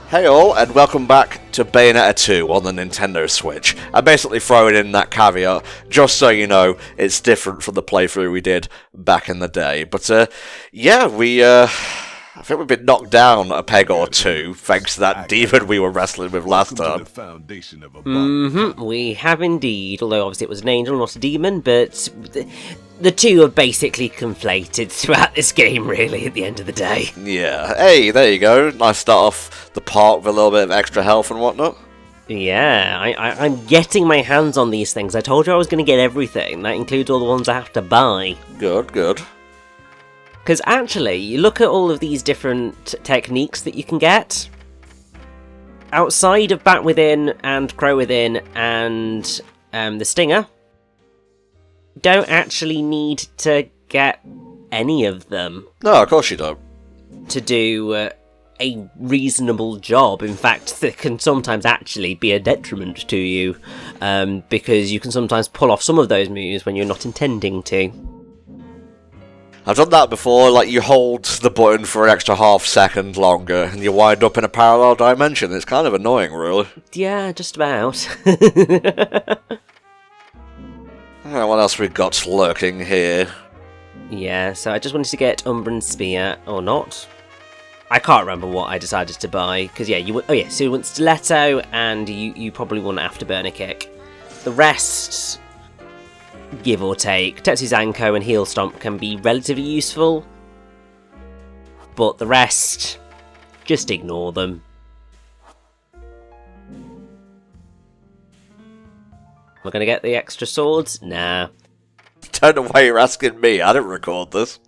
Hey all, and welcome back to Bayonetta 2 on the Nintendo Switch. I'm basically throwing in that caveat, just so you know, it's different from the playthrough we did back in the day. But, yeah, I think we've been knocked down a peg or two, thanks to that demon we were wrestling with last time. We have indeed, although obviously it was an angel, not a demon, but the two are basically conflated throughout this game, really, at the end of the day. Yeah, hey, there you go. Nice start off the part with a little bit of extra health and whatnot. Yeah, I'm getting my hands on these things. I told you I was going to get everything. That includes all the ones I have to buy. Good, good. Because actually, you look at all of these different techniques that you can get. Outside of Bat Within and Crow Within and the Stinger, you don't actually need to get any of them. No, of course you don't. To do a reasonable job. In fact, that can sometimes actually be a detriment to you, because you can sometimes pull off some of those moves when you're not intending to. I've done that before, like you hold the button for an extra half second longer and you wind up in a parallel dimension. It's kind of annoying, really. Yeah, just about. What else we got lurking here? Yeah, so I just wanted to get Umbran Spear, or not. I can't remember what I decided to buy, because yeah, so you want Stiletto, and you probably want Afterburner Kick. The rest, give or take, Tetsu Zanko and Heel Stomp can be relatively useful, but the rest, just ignore them. Am I going to get the extra swords? Nah. Don't know why you're asking me, I didn't record this.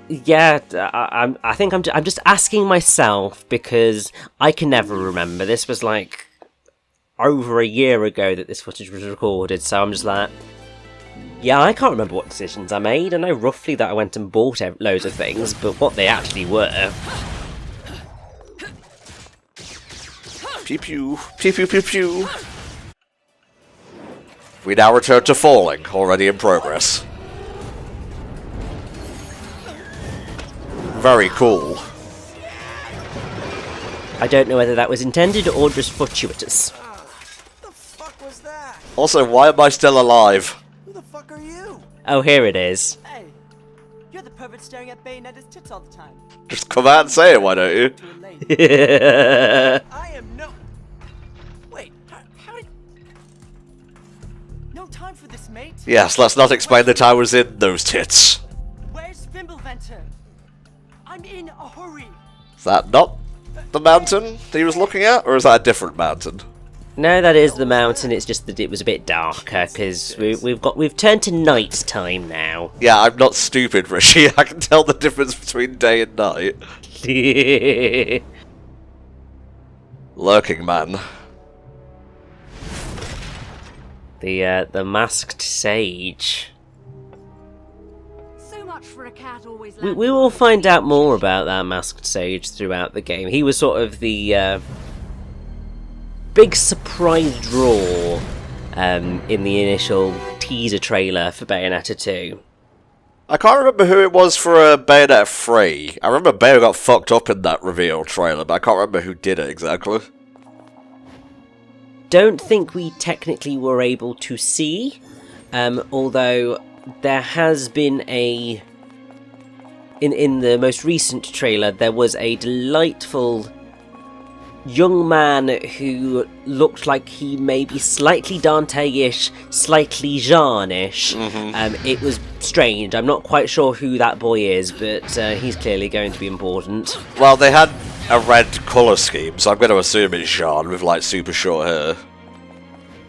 Yeah, I think I'm just asking myself, because I can never remember. This was like over a year ago that this footage was recorded, so I'm just like, yeah, I can't remember what decisions I made. I know roughly that I went and bought loads of things, but what they actually were. Pew pew, pew pew pew pew. We now return to falling, already in progress. Very cool. I don't know whether that was intended or just fortuitous. What the fuck was that? Also, why am I still alive? Who the fuck are you? Oh, here it is. Hey, you're the pervert staring at Bayonetta's tits all the time. Just come out and say it, why don't you? Too late. I am no... Wait, how did... No time for this, mate. Yes, let's not explain that I was in those tits. Where's Venter? I'm in a hurry. Is that not the mountain that he was looking at, or is that a different mountain? No, that is the mountain. It's just that it was a bit darker because we've turned to night time now. Yeah, I'm not stupid, Rishi. I can tell the difference between day and night. Lurking man. The masked sage. For a cat always we will find out more about that masked sage throughout the game. He was sort of the big surprise draw in the initial teaser trailer for Bayonetta 2. I can't remember who it was for Bayonetta 3. I remember Bayo got fucked up in that reveal trailer, but I can't remember who did it exactly. Don't think we technically were able to see, although there has been a... In the most recent trailer, there was a delightful young man who looked like he may be slightly Dante-ish, slightly Jean-ish. It was strange. I'm not quite sure who that boy is, but he's clearly going to be important. Well, they had a red colour scheme, so I'm going to assume it's Jean with, like, super short hair.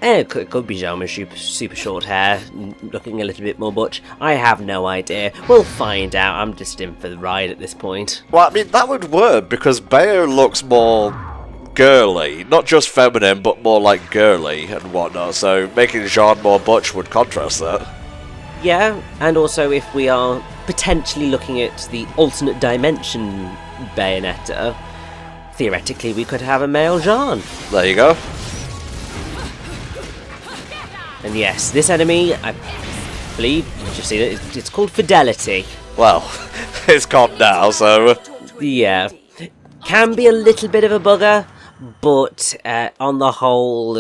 It could be Jean with super short hair, looking a little bit more butch. I have no idea. We'll find out. I'm just in for the ride at this point. Well, I mean, that would work, because Bayo looks more girly. Not just feminine, but more, like, girly and whatnot, so making Jean more butch would contrast that. Yeah, and also if we are potentially looking at the alternate dimension Bayonetta, theoretically we could have a male Jean. There you go. And yes, this enemy, I believe, you just seen it, it's called Fidelity. Well, it's gone now, so... Yeah. can be a little bit of a bugger, but on the whole,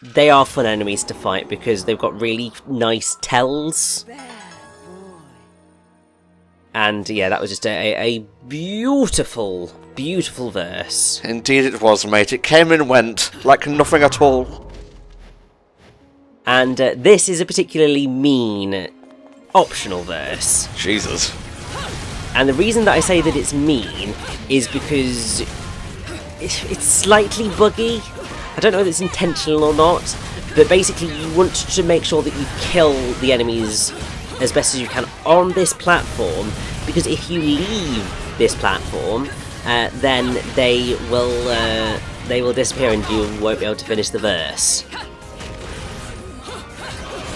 they are fun enemies to fight because they've got really nice tells. And yeah, that was just a beautiful, beautiful verse. Indeed it was, mate. It came and went like nothing at all. And this is a particularly mean optional verse. Jesus. And the reason that I say that it's mean is because it's slightly buggy. I don't know if it's intentional or not, but basically you want to make sure that you kill the enemies as best as you can on this platform, because if you leave this platform, then they will disappear and you won't be able to finish the verse.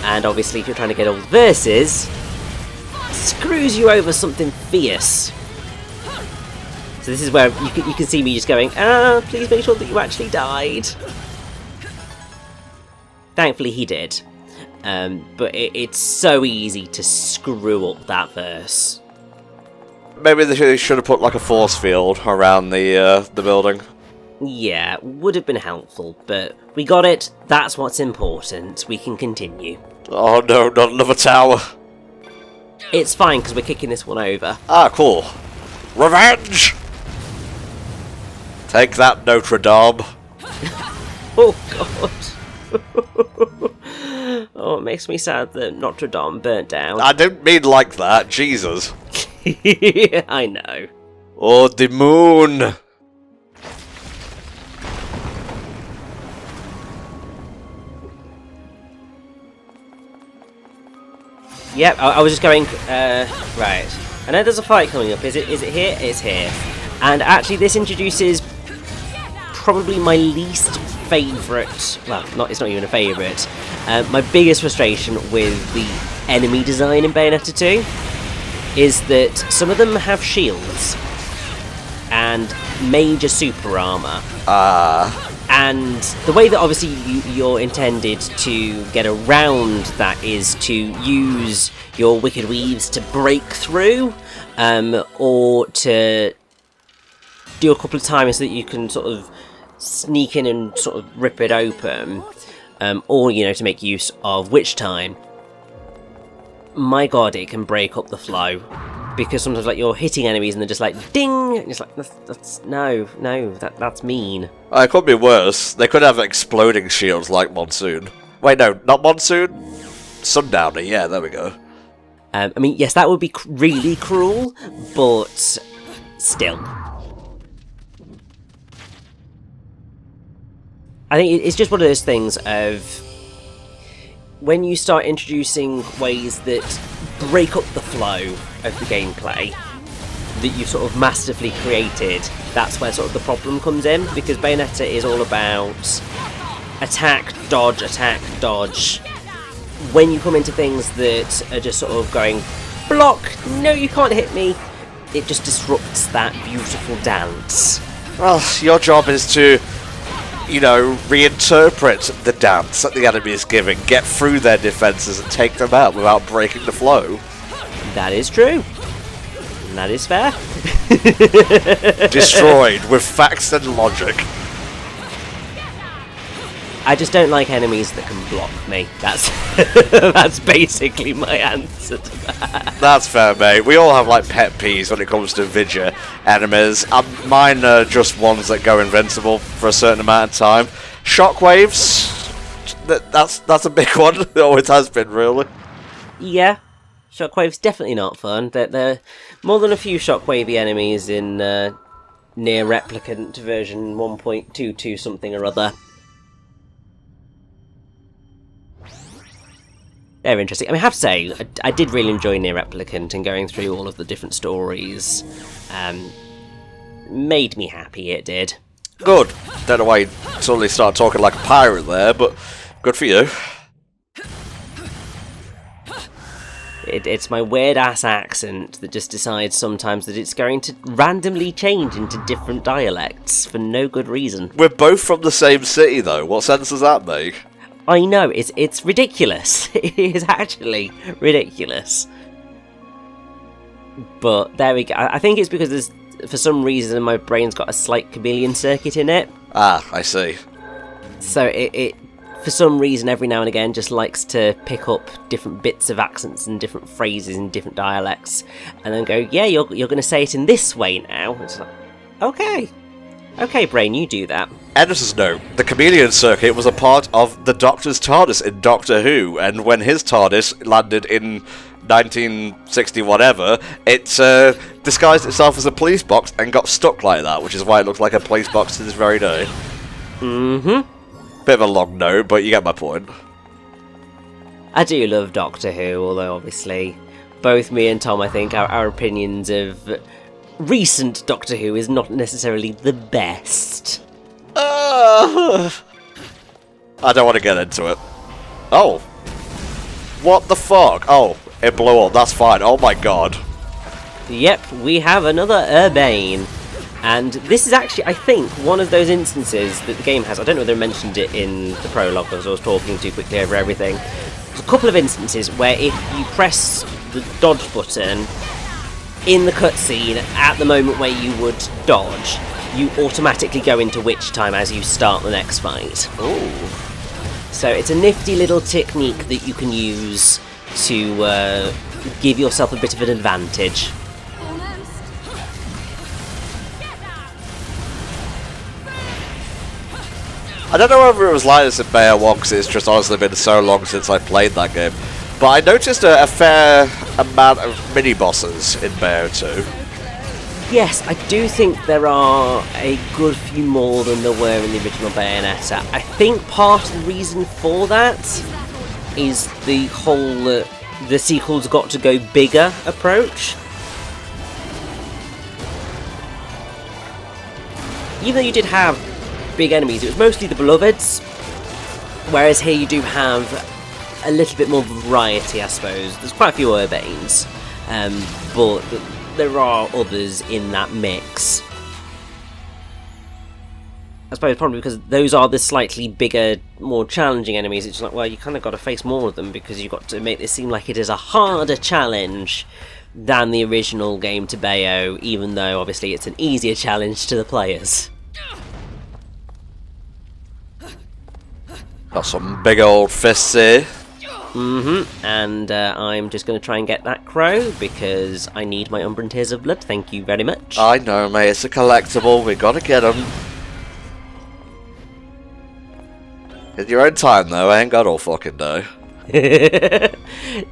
And obviously if you're trying to get all the verses, screws you over something fierce. So this is where you can see me just going, please make sure that you actually died. Thankfully he did. But it's so easy to screw up that verse. Maybe they should have put like a force field around the building. Yeah, would have been helpful, but we got it. That's what's important. We can continue. Oh no, not another tower. It's fine, because we're kicking this one over. Ah, cool. Revenge! Take that, Notre Dame. Oh, God. Oh, it makes me sad that Notre Dame burnt down. I didn't mean like that, Jesus. I know. Oh, the moon! Yep, I was just going, right. I know there's a fight coming up. Is it here? It's here. And actually this introduces probably my least favourite, well, it's not even a favourite, my biggest frustration with the enemy design in Bayonetta 2 is that some of them have shields and major super armour. And the way that obviously you're intended to get around that is to use your Wicked Weaves to break through, or to do a couple of times so that you can sort of sneak in and sort of rip it open, or, you know, to make use of Witch Time. My god, it can break up the flow. Because sometimes, like, you're hitting enemies and they're just like, ding! And it's like, that's mean. It could be worse. They could have exploding shields like Monsoon. Wait, no, not Monsoon? Sundowner, yeah, there we go. I mean, yes, that would be really cruel, but still. I think it's just one of those things of when you start introducing ways that break up the flow of the gameplay that you've sort of masterfully created, that's where sort of the problem comes in, because Bayonetta is all about attack, dodge. When you come into things that are just sort of going, block, no you can't hit me, it just disrupts that beautiful dance. Well, your job is to, you know, reinterpret the dance that the enemy is giving, get through their defences and take them out without breaking the flow. That is true. And that is fair. Destroyed with facts and logic. I just don't like enemies that can block me. That's that's basically my answer to that. That's fair, mate. We all have, like, pet peeves when it comes to Vidya enemies. Mine are just ones that go invincible for a certain amount of time. Shockwaves, that's a big one. It always has been, really. Yeah. Shockwave's definitely not fun. There are more than a few shockwavey enemies in Near Replicant version 1.22 something or other. They're interesting. I mean, I have to say, I did really enjoy Near Replicant and going through all of the different stories. Made me happy, it did. Good. Don't know why you suddenly start talking like a pirate there, but good for you. It's my weird-ass accent that just decides sometimes that it's going to randomly change into different dialects for no good reason. We're both from the same city, though. What sense does that make? I know, it's ridiculous. It is actually ridiculous. But there we go. I think it's because there's for some reason my brain's got a slight chameleon circuit in it. Ah, I see. So it for some reason every now and again just likes to pick up different bits of accents and different phrases and different dialects, and then go, yeah, you're going to say it in this way now. It's like, okay, brain, you do that. Editor's note: the chameleon circuit was a part of the Doctor's TARDIS in Doctor Who, and when his TARDIS landed in 1960 whatever, it disguised itself as a police box and got stuck like that, which is why it looks like a police box to this very day. Mm-hmm. Bit of a long note, but you get my point. I do love Doctor Who, although obviously both me and Tom, I think, our opinions of recent Doctor Who is not necessarily the best. I don't want to get into it. Oh. What the fuck? Oh, it blew up. That's fine. Oh my god. Yep, we have another Urbane. And this is actually, I think, one of those instances that the game has. I don't know whether I mentioned it in the prologue because I was talking too quickly over everything. There's a couple of instances where if you press the dodge button in the cutscene at the moment where you would dodge, you automatically go into witch time as you start the next fight. Ooh. So it's a nifty little technique that you can use to give yourself a bit of an advantage. I don't know whether it was like this in Bayo 1 because it's just honestly been so long since I played that game, but I noticed a fair amount of mini-bosses in Bayo 2. Yes, I do think there are a good few more than there were in the original Bayonetta. I think part of the reason for that is the whole the sequel's got to go bigger approach. Even though you did have big enemies, it was mostly the Beloveds, whereas here you do have a little bit more variety, I suppose. There's quite a few Urbanes, but there are others in that mix. I suppose probably because those are the slightly bigger, more challenging enemies. It's like, well, you kind of got to face more of them because you've got to make this seem like it is a harder challenge than the original game to Bayo, even though obviously it's an easier challenge to the players. Got some big old fists here. Mm-hmm, and I'm just going to try and get that crow, because I need my Umbran Tears of Blood, thank you very much. I know, mate, it's a collectible, we gotta get them. In your own time, though, I ain't got all fucking day.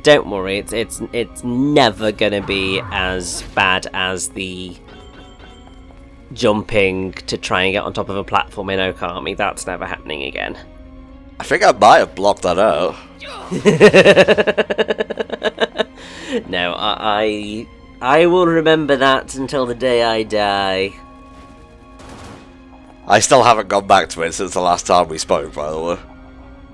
Don't worry, it's never going to be as bad as the jumping to try and get on top of a platform in Okami. That's never happening again. I think I might have blocked that out. No, I will remember that until the day I die. I still haven't gone back to it since the last time we spoke, by the way.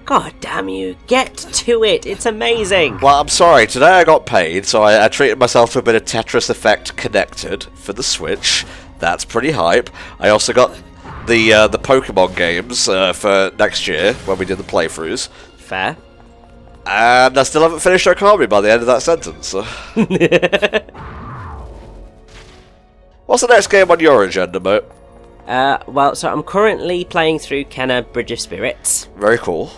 God damn you, get to it, it's amazing! Well, I'm sorry, today I got paid, so I treated myself to a bit of Tetris Effect Connected for the Switch. That's pretty hype. I also got the Pokemon games for next year, when we did the playthroughs. Fair. And I still haven't finished Okami by the end of that sentence. So. What's the next game on your agenda, mate? Well, so I'm currently playing through Kenna Bridge of Spirits. Very cool.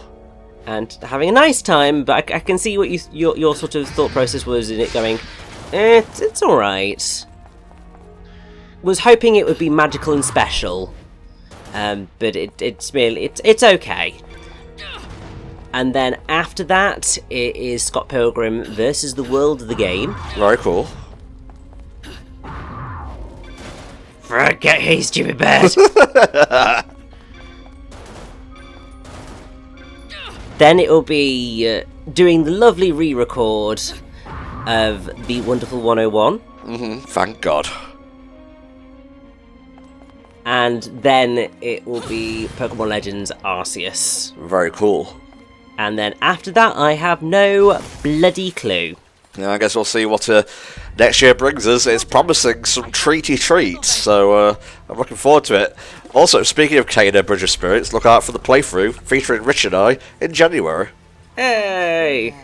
And having a nice time, but I can see what your sort of thought process was in it going, it's alright. Was hoping it would be magical and special. But it's okay. And then after that, it is Scott Pilgrim versus the World of the Game. Very cool. Forget you stupid bird! Then it will be doing the lovely re-record of the Wonderful 101. Thank God. And then it will be Pokemon Legends Arceus. Very cool. And then after that, I have no bloody clue. Yeah, I guess we'll see what next year brings us. It's promising some treaty treats, so I'm looking forward to it. Also, speaking of Kena Bridge of Spirits, look out for the playthrough featuring Rich and I in January. Hey!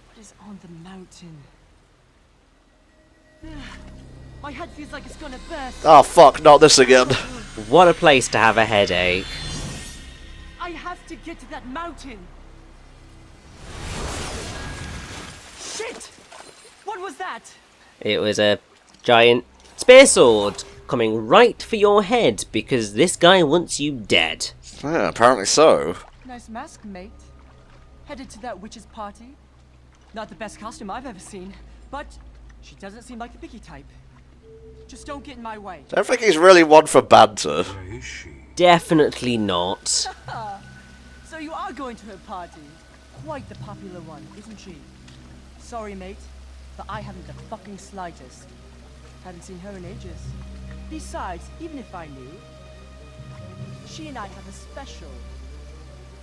What is on the mountain? My My head feels like it's gonna burst. Oh fuck, not this again. What a place to have a headache. I have to get to that mountain. Shit! What was that? It was a giant spear sword coming right for your head because this guy wants you dead. Yeah, apparently so. Nice mask, mate. Headed to that witch's party. Not the best costume I've ever seen, but she doesn't seem like the picky type. Just don't get in my way. Don't think he's really one for banter. Definitely not. So you are going to her party. Quite the popular one, isn't she? Sorry, mate, but I haven't the fucking slightest. Haven't seen her in ages. Besides, even if I knew, she and I have a special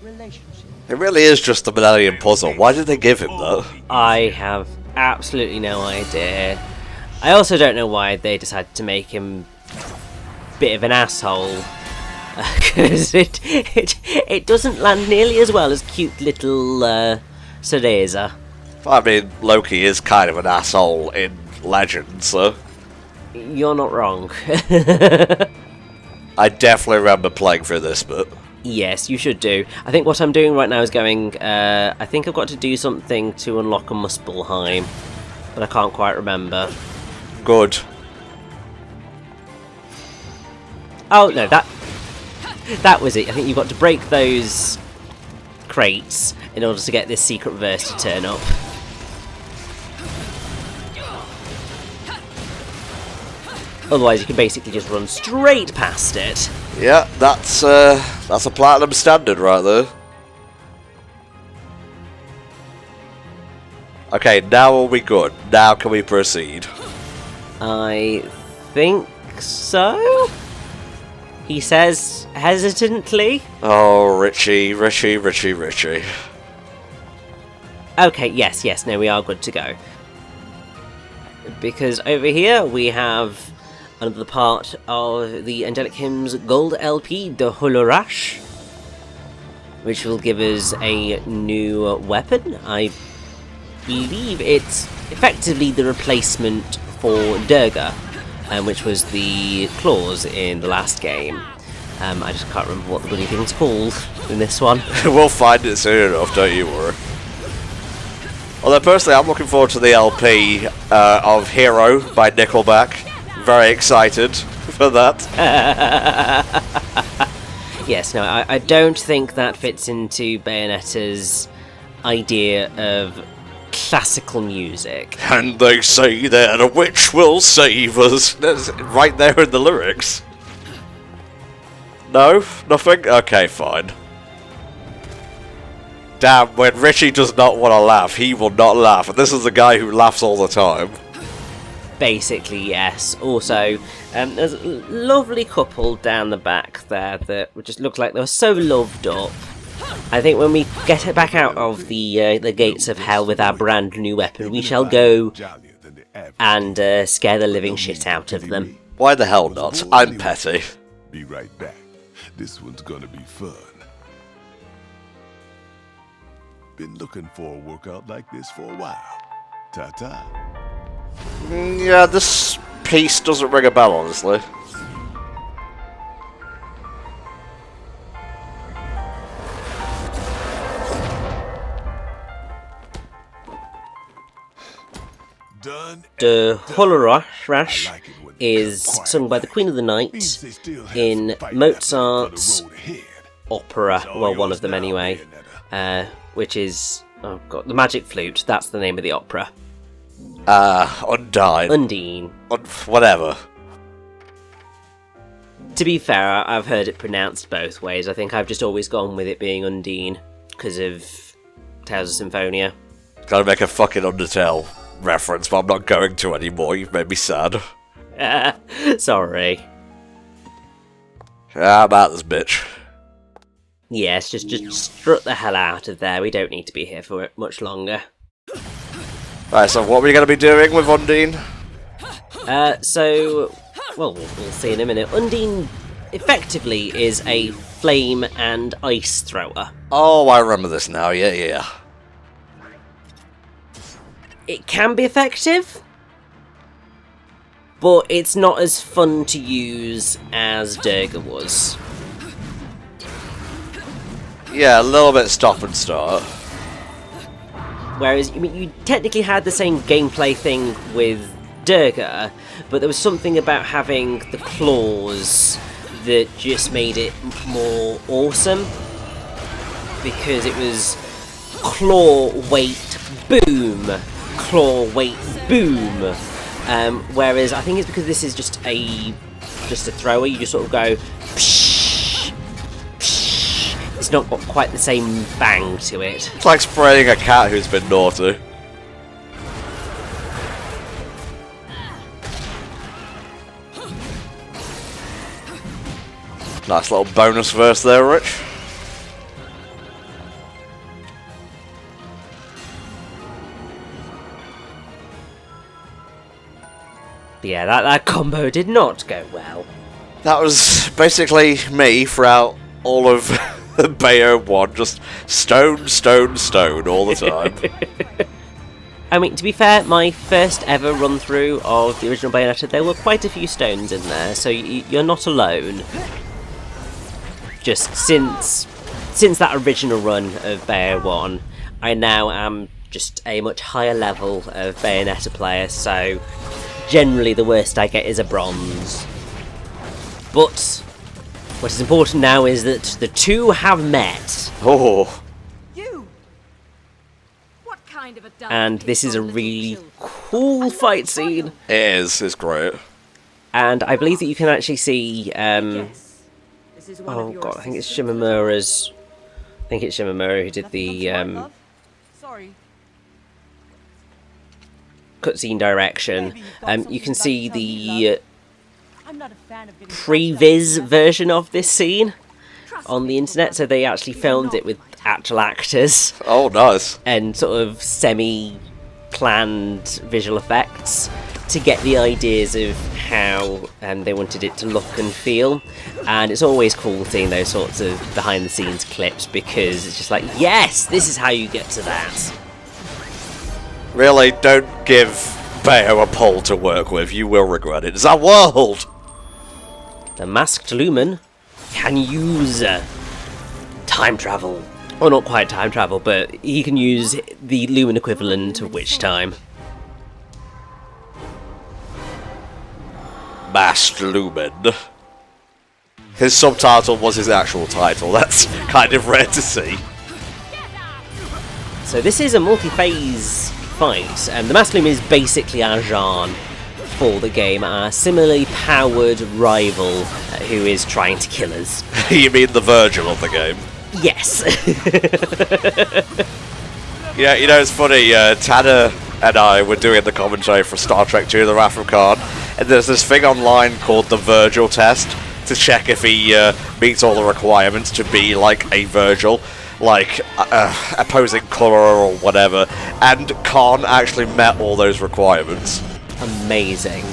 relationship. It really is just a Millennium Puzzle. Why did they give him that? I have absolutely no idea. I also don't know why they decided to make him a bit of an asshole. Because it doesn't land nearly as well as cute little Cereza. I mean, Loki is kind of an asshole in Legend, so... You're not wrong. I definitely remember playing through this bit. Yes, you should do. I think what I'm doing right now is going... I think I've got to do something to unlock a Muspelheim. But I can't quite remember. Good. Oh, no, that was it. I think you've got to break those crates in order to get this secret verse to turn up. Otherwise, you can basically just run straight past it. Yeah, that's a platinum standard right there. Okay, now are we good? Now can we proceed? I think so? He says hesitantly. Oh, Richie. Okay, yes, no, we are good to go. Because over here we have another part of the Angelic Hymns Gold LP, the Holorash, which will give us a new weapon. I believe it's effectively the replacement for Durga, which was the claws in the last game. I just can't remember what the bloody thing's called in this one. We'll find it soon enough, don't you worry. Although personally, I'm looking forward to the LP of Hero by Nickelback. Very excited for that. Yes, no, I don't think that fits into Bayonetta's idea of classical music. And they say that a witch will save us. That's right there in the lyrics. No? Nothing? Okay, fine. Damn, when Richie does not want to laugh, he will not laugh. And this is the guy who laughs all the time. Basically, yes. Also, there's a lovely couple down the back there that just look like they were so loved up. I think when we get it back out of the gates of hell with our brand new weapon, we shall go and scare the living shit out of them. Why the hell not? I'm petty. Be right back. This one's gonna be fun. Been looking for a workout like this for a while. Ta-ta. Yeah, this piece doesn't ring a bell, honestly. The Holorash is sung by the Queen of the Night in Mozart's opera, well, one of them anyway, which is, oh god, the Magic Flute. That's the name of the opera. Undine. Undine. Whatever. To be fair, I've heard it pronounced both ways. I think I've just always gone with it being Undine because of Tales of Symphonia. Gotta make a fucking Undertale reference, but I'm not going to anymore. You've made me sad. Sorry. How about this bitch? Yes, just strut the hell out of there. We don't need to be here for much longer. Right, so what are we going to be doing with Undine? Well, we'll see in a minute. Undine effectively is a flame and ice thrower. Oh, I remember this now. Yeah. It can be effective. but it's not as fun to use as Durga was. Yeah, a little bit stop and start. Whereas, I mean, you technically had the same gameplay thing with Durga, but there was something about having the claws that just made it more awesome, because it was claw, weight, boom, claw, weight, boom. Whereas I think it's because this is just a thrower, you just sort of go psh, psh. It's not got quite the same bang to it. It's like spraying a cat who's been naughty. Nice little bonus verse there, Rich. But yeah, that combo did not go well. That was basically me throughout all of Bayo 1, just stone, stone, stone all the time. I mean, to be fair, my first ever run through of the original Bayonetta, there were quite a few stones in there, so you're not alone. Just since that original run of Bayo 1, I now am just a much higher level of Bayonetta player, so generally the worst I get is a bronze. But what is important now is that the two have met. Oh, You! What kind of a And this is a really cool fight scene. it is. It's great. And I believe that you can actually see, Yes. This is one oh of your god, I think it's assistants. Shimamura's, I think it's Shimamura who did Nothing the comes to mind, love? Sorry. cutscene direction. Maybe you've got You can something see you'd like to tell me, the love. I'm not a fan of getting previs fucked up. version of this scene Trust on me, the internet, so they actually you're filmed not it with my type. actual actors Oh, nice. and sort of semi-planned visual effects to get the ideas of how they wanted it to look and feel. And it's always cool seeing those sorts of behind-the-scenes clips, because it's just like, yes, this is how you get to that. Really, don't give Bayo a pole to work with. You will regret it. It's our world! The masked lumen can use time travel. Well, not quite time travel, but he can use the lumen equivalent of witch time. Masked Lumen. His subtitle was his actual title. That's kind of rare to see. So this is a multi-phase fight. The masked lumen is basically our Jean for the game, our similarly powered rival who is trying to kill us. You mean the Virgil of the game? Yes. Yeah, you know, it's funny, Tanner and I were doing the commentary for Star Trek II, The Wrath of Khan, and there's this thing online called the Virgil test to check if he meets all the requirements to be like a Virgil, like opposing colour or whatever, and Khan actually met all those requirements. Amazing.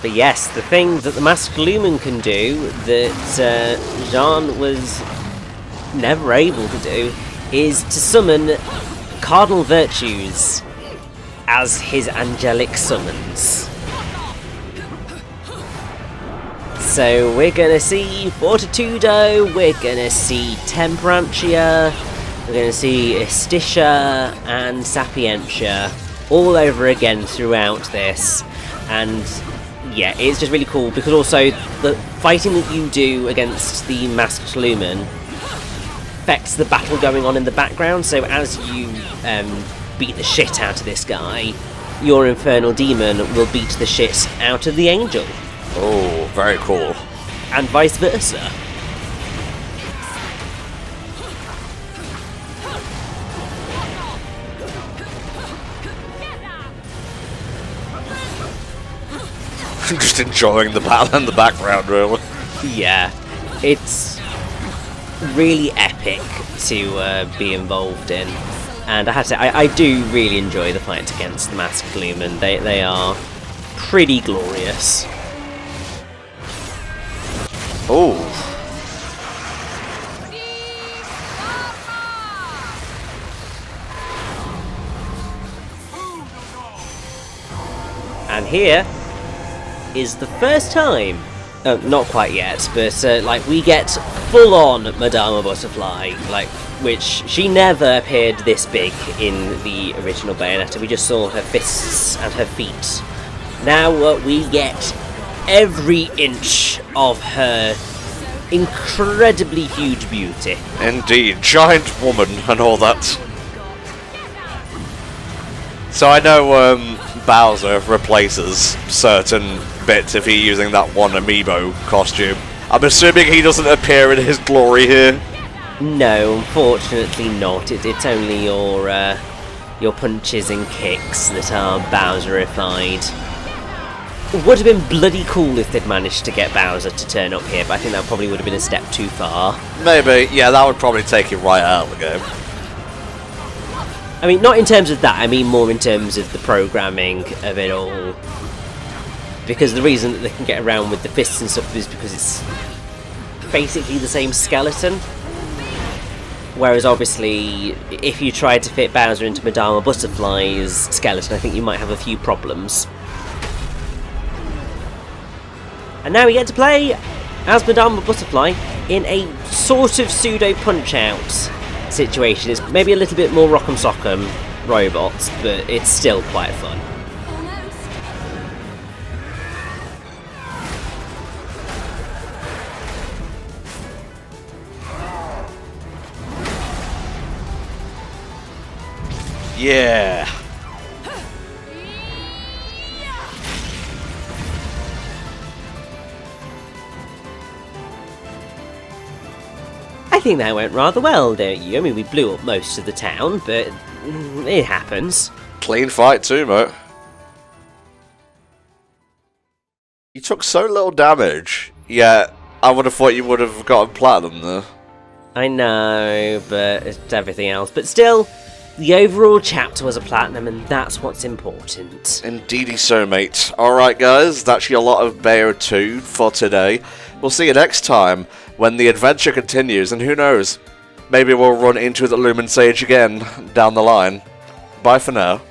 But yes, the thing that the masked lumen can do that Jean was never able to do is to summon cardinal virtues as his angelic summons. So we're gonna see Fortitudo, we're gonna see Temperantia, we're gonna see Estitia and Sapientia all over again throughout this. And yeah, it's just really cool, because also the fighting that you do against the masked lumen affects the battle going on in the background. So as you beat the shit out of this guy, your infernal demon will beat the shit out of the angel, Oh, very cool. and vice versa. Just enjoying the battle in the background, really. Yeah, it's really epic to be involved in, and I have to say, I do really enjoy the fights against the masked lumen. They are pretty glorious. Oh, And here is the first time, not quite yet, but like we get full-on Madama Butterfly, like, which she never appeared this big in the original Bayonetta. We just saw her fists and her feet. Now we get every inch of her incredibly huge beauty. Indeed, giant woman and all that. So I know Bowser replaces certain bits if he's using that one amiibo costume. I'm assuming he doesn't appear in his glory here. No, unfortunately not. It's only your punches and kicks that are Bowserified. Would have been bloody cool if they'd managed to get Bowser to turn up here, but I think that probably would have been a step too far. Maybe, yeah, that would probably take him right out of the game. I mean, not in terms of that, I mean more in terms of the programming of it all. Because the reason that they can get around with the fists and stuff is because it's basically the same skeleton. Whereas obviously, if you tried to fit Bowser into Madama Butterfly's skeleton, I think you might have a few problems. And now we get to play as Madama Butterfly in a sort of pseudo Punch-Out situation. It's maybe a little bit more Rock'em Sock'em robots, but it's still quite fun. Yeah. I think that went rather well, don't you? I mean, we blew up most of the town, but it happens. Clean fight too, mate. You took so little damage, yet I would have thought you would have gotten platinum there. I know, but it's everything else. But still, the overall chapter was a platinum, and that's what's important. Indeedy so, mate. Alright guys, that's your lot of Bayo 2 for today. We'll see you next time, when the adventure continues, and who knows, maybe we'll run into the Lumen Sage again down the line. Bye for now.